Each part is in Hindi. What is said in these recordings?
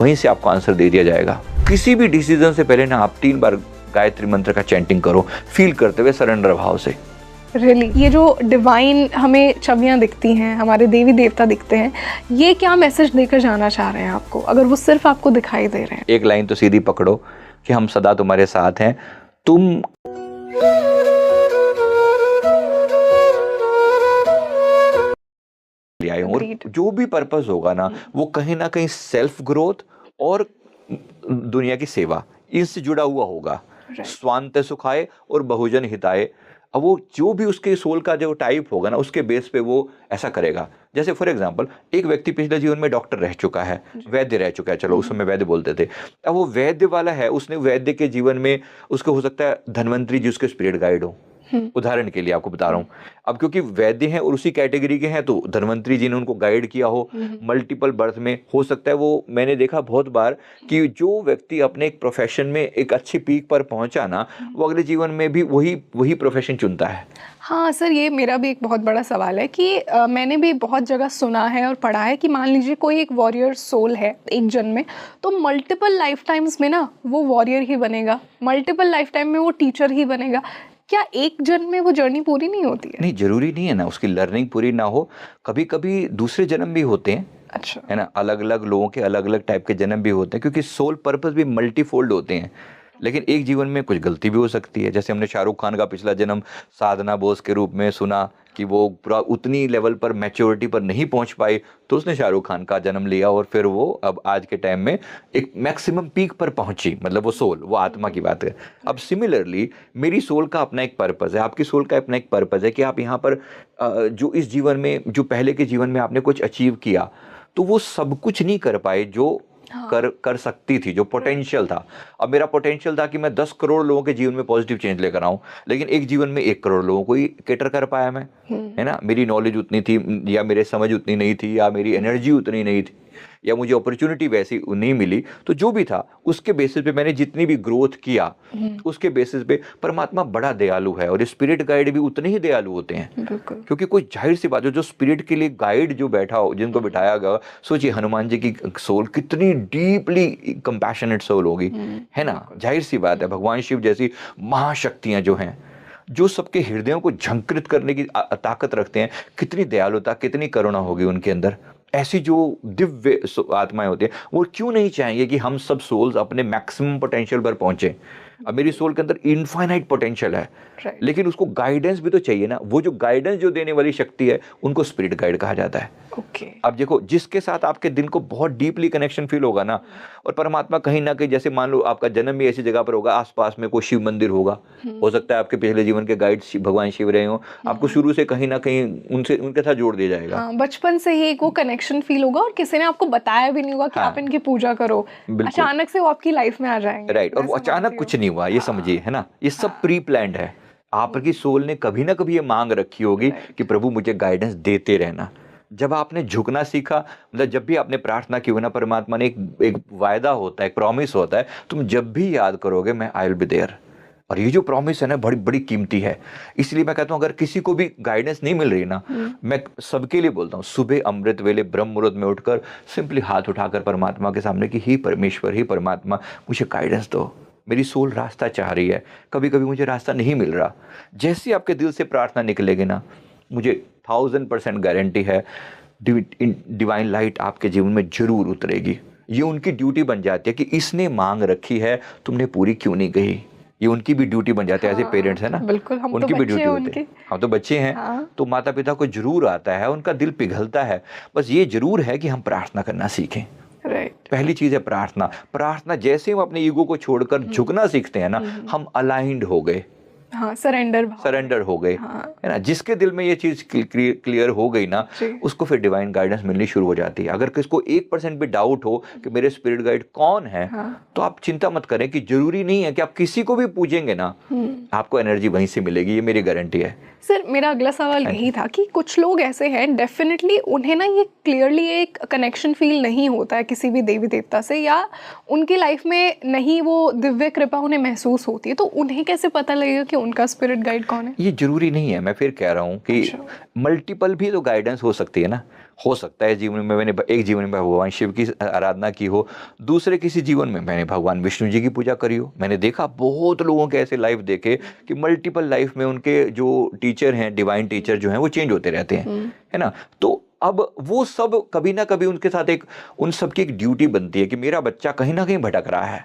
वहीं से आपको आंसर दे दिया जाएगा। किसी भी डिसीजन से पहले ना आप 3 बार गायत्री मंत्र का चैंटिंग करो, फील करते हुए सरेंडर भाव से। रियली ये जो डिवाइन हमें छवियां दिखती हैं, हमारे देवी देवता दिखते हैं, ये क्या मैसेज देकर जाना चाह रहे हैं आपको, अगर वो सिर्फ आपको दिखाई दे रहे हैं? एक लाइन तो सीधी पकड़ो कि हम सदा तुम्हारे साथ हैं, तुम आए हो। और जो भी पर्पस होगा ना वो कहीं ना कहीं सेल्फ ग्रोथ और दुनिया की सेवा इससे जुड़ा हुआ होगा। स्वांत सुखाए और बहुजन हिताए। अब वो जो भी उसके सोल का जो टाइप होगा ना उसके बेस पे वो ऐसा करेगा। जैसे फॉर एग्जांपल एक व्यक्ति पिछले जीवन में डॉक्टर रह चुका है, वैद्य रह चुका है, चलो उस समय वैद्य बोलते थे, अब वो वैद्य वाला है, उसने वैद्य के जीवन में उसको हो सकता है धन्वंतरी जी उसके स्पिरिट गाइड हो। उदाहरण के लिए आपको बता रहा हूँ, अब क्योंकि वैद्य हैं और उसी कैटेगरी के हैं तो धन्वंतरी जी ने उनको गाइड किया हो मल्टीपल बर्थ में। हो सकता है वो, मैंने देखा बहुत बार कि जो व्यक्ति अपने एक प्रोफेशन में एक अच्छी पीक पर पहुंचा ना, वो अगले जीवन में भी वही प्रोफेशन चुनता है। हाँ सर, ये मेरा भी एक बहुत बड़ा सवाल है कि मैंने भी बहुत जगह सुना है और पढ़ा है कि मान लीजिए कोई एक वॉरियर सोल है एक जन्म में, तो मल्टीपल लाइफ टाइम्स में ना वो वॉरियर ही बनेगा, मल्टीपल लाइफ टाइम में वो टीचर ही बनेगा। क्या एक जन्म में वो जर्नी पूरी नहीं होती है? नहीं, जरूरी नहीं है ना उसकी लर्निंग पूरी ना हो, कभी कभी दूसरे जन्म भी होते हैं। अच्छा, है ना, अलग अलग लोगों के अलग अलग टाइप के जन्म भी होते हैं, क्योंकि सोल पर्पस भी मल्टीफोल्ड होते हैं। लेकिन एक जीवन में कुछ गलती भी हो सकती है। जैसे हमने शाहरुख खान का पिछला जन्म साधना बोस के रूप में सुना कि वो पूरा उतनी लेवल पर मैच्योरिटी पर नहीं पहुंच पाई, तो उसने शाहरुख खान का जन्म लिया और फिर वो अब आज के टाइम में एक मैक्सिमम पीक पर पहुंची, मतलब वो सोल, वो आत्मा की बात है। अब सिमिलरली मेरी सोल का अपना एक पर्पस है, आपकी सोल का अपना एक पर्पस है कि आप यहाँ पर जो इस जीवन में, जो पहले के जीवन में आपने कुछ अचीव किया, तो वो सब कुछ नहीं कर पाए जो कर सकती थी, जो पोटेंशियल था। अब मेरा पोटेंशियल था कि मैं 10 करोड़ लोगों के जीवन में पॉजिटिव चेंज लेकर आऊं, लेकिन एक जीवन में 1 करोड़ लोगों को ही कैटर कर पाया मैं। है ना, मेरी नॉलेज उतनी थी या मेरे समझ उतनी नहीं थी या मेरी एनर्जी उतनी नहीं थी या मुझे अपॉर्चुनिटी वैसी नहीं मिली, तो जो भी था उसके बेसिस पे मैंने जितनी भी ग्रोथ किया उसके बेसिस पे परमात्मा बड़ा दयालु है और स्पिरिट गाइड भी उतने ही दयालु होते हैं। क्योंकि कोई जाहिर सी बात है, जो स्पिरिट के लिए गाइड जो बैठा हो, जिनको बिठाया गया, सोचिए हनुमान जी की सोल कितनी डीपली कंपैशनेट सोल होगी। है ना, जाहिर सी बात है भगवान शिव जैसी महाशक्तियां जो हैं, जो सबके हृदयों को झंकृत करने की ताकत रखते हैं, कितनी दयालुता कितनी करुणा होगी उनके अंदर। ऐसी जो दिव्य आत्माएं होती हैं, वो क्यों नहीं चाहेंगे कि हम सब सोल्स अपने मैक्सिमम पोटेंशियल पर पहुंचे। अब मेरी सोल के अंदर इनफाइनाइट पोटेंशियल है, लेकिन उसको गाइडेंस भी तो चाहिए ना। वो जो गाइडेंस जो देने वाली शक्ति है उनको स्पिरिट गाइड कहा जाता है। अब देखो, जिसके साथ आपके दिन को बहुत डीपली कनेक्शन फील होगा ना, और परमात्मा कहीं ना कहीं, जैसे मान लो आपका जन्म भी ऐसी जगह पर होगा, आसपास में कोई शिव मंदिर होगा, हो सकता है आपके पिछले जीवन के गाइड भगवान शिव रहे हो, आपको शुरू से कहीं ना कहीं उनके साथ जोड़ दिया जाएगा। बचपन से ही एक वो कनेक्शन फील होगा और किसी ने आपको बताया भी नहीं होगा कि आप इनकी पूजा करो, अचानक से वो आपकी लाइफ में आ जाएंगे। राइट, और वो अचानक कुछ नहीं हुआ, ये समझिए। है ना, ये सब प्री प्लान्ड है। आपकी सोल ने कभी ना कभी ये मांग रखी होगी कि प्रभु मुझे गाइडेंस देते रहना। जब आपने झुकना सीखा, मतलब जब भी आपने प्रार्थना की हो ना, परमात्मा ने एक वायदा होता है, एक प्रॉमिस होता है, तुम जब भी याद करोगे मैं आई विल बी देयर। और ये जो प्रॉमिस है ना, बड़ी बड़ी कीमती है। इसलिए मैं कहता हूँ, अगर किसी को भी गाइडेंस नहीं मिल रही ना, मैं सबके लिए बोलता हूँ, सुबह अमृत वेले ब्रह्म मुहूर्त में उठकर सिंपली हाथ उठाकर परमात्मा के सामने कि ही परमेश्वर, ही परमात्मा, मुझे गाइडेंस दो। मेरी सोल रास्ता चाह रही है, कभी कभी मुझे रास्ता नहीं मिल रहा। जैसे आपके दिल से प्रार्थना निकलेगी ना, मुझे 1000% गारंटी है डिवाइन लाइट आपके जीवन में जरूर उतरेगी। ये उनकी ड्यूटी बन जाती है कि इसने मांग रखी है, तुमने पूरी क्यों नहीं कही। ये उनकी भी ड्यूटी बन जाती है, ऐसे पेरेंट्स है ना, बिल्कुल, हम उनकी तो भी ड्यूटी होती है। हम तो बच्चे हैं। तो माता पिता को जरूर आता है, उनका दिल पिघलता है। बस ये जरूर है कि हम प्रार्थना करना सीखें। पहली चीज है प्रार्थना। प्रार्थना जैसे हम अपने ईगो को छोड़कर झुकना सीखते हैं ना, हम अलाइंड हो गए, सरेंडर हो गए। है ना, जिसके दिल में ये चीज क्लियर हो गई ना, उसको फिर डिवाइन गाइडेंस मिलनी शुरू हो जाती है। अगर किसको 1% भी डाउट हो कि मेरे स्पिरिट गाइड कौन है, तो आप चिंता मत करें कि जरूरी नहीं है कि आप किसी को भी पूछेंगे ना, आपको एनर्जी वहीं से मिलेगी, ये मेरी गारंटी है। सर, मेरा अगला सवाल यही था कि कुछ लोग ऐसे हैं, डेफिनेटली उन्हें ना ये क्लियरली एक कनेक्शन फील नहीं होता है किसी भी देवी देवता से, या उनकी लाइफ में नहीं वो दिव्य कृपा उन्हें महसूस होती है, तो उन्हें कैसे पता लगेगा कि उनका स्पिरिट गाइड कौन है? ये जरूरी नहीं है, मैं फिर कह रहा हूँ कि मल्टीपल भी तो गाइडेंस हो सकती है ना। हो सकता है जीवन में मैंने एक जीवन में भगवान शिव की आराधना की हो, दूसरे किसी जीवन में मैंने भगवान विष्णु जी की पूजा करी हो। मैंने देखा बहुत लोगों के ऐसे लाइफ देखे कि मल्टीपल लाइफ में उनके जो टीचर हैं, डिवाइन टीचर जो हैं, वो चेंज होते रहते हैं, है ना। तो अब वो सब कभी ना कभी उनके साथ एक, उन सब की एक ड्यूटी बनती है कि मेरा बच्चा कहीं ना कहीं भटक रहा है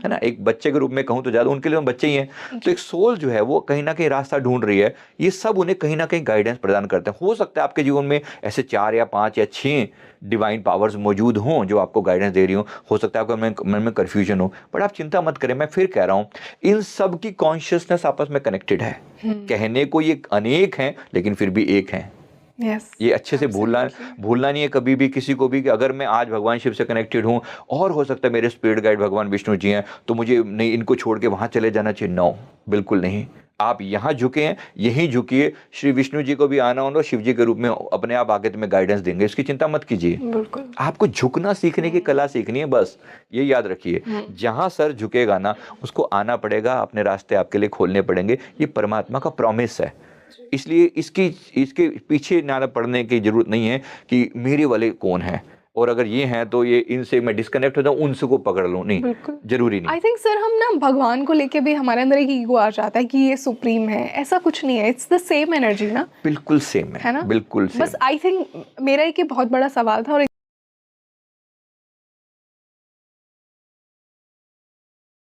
ना। एक बच्चे के रूप में कहूँ तो ज़्यादा उनके लिए हम बच्चे ही हैं, तो एक सोल जो है वो कहीं ना कहीं रास्ता ढूंढ रही है। ये सब उन्हें कहीं ना कहीं गाइडेंस प्रदान करते हैं। हो सकता है आपके जीवन में ऐसे 4 या 5 या 6 डिवाइन पावर्स मौजूद हों जो आपको गाइडेंस दे रही हो सकता है आपके मन में कन्फ्यूजन हो, बट आप चिंता मत करें। मैं फिर कह रहा हूँ, इन सब की कॉन्शियसनेस आपस में कनेक्टेड है। कहने को ये अनेक हैं लेकिन फिर भी एक हैं। Yes, ये अच्छे से भूलना नहीं है कभी भी किसी को भी, कि अगर मैं आज भगवान शिव से कनेक्टेड हूँ और हो सकता है मेरे स्पिरिट गाइड भगवान विष्णु जी हैं, तो मुझे नहीं इनको छोड़ के वहाँ चले जाना चाहिए। नो, बिल्कुल नहीं। आप यहाँ झुके हैं, यहीं झुकिए। श्री विष्णु जी को भी आना होगा, शिव जी के रूप में अपने आप आगे तुम्हें गाइडेंस देंगे, इसकी चिंता मत कीजिए। बिल्कुल। आपको झुकना सीखने की कला सीखनी है, बस ये याद रखिए। जहाँ सर झुकेगा ना, उसको आना पड़ेगा, अपने रास्ते आपके लिए खोलने पड़ेंगे। ये परमात्मा का प्रॉमिस है। इसलिए इसके पीछे ना पड़ने की जरूरत नहीं है कि मेरे वाले कौन है, और अगर ये हैं तो ये इनसे मैं डिस्कनेक्ट होता हूँ, उनसे को पकड़ लूँ, नहीं, जरूरी नहीं। आई थिंक सर हम ना भगवान को लेके भी हमारे अंदर एक ईगो आ जाता है कि ये सुप्रीम है, ऐसा कुछ नहीं है। इट्स द सेम एनर्जी ना, बिल्कुल सेम है ना, बिल्कुल सेम। बस आई थिंक मेरा एक बहुत बड़ा सवाल था और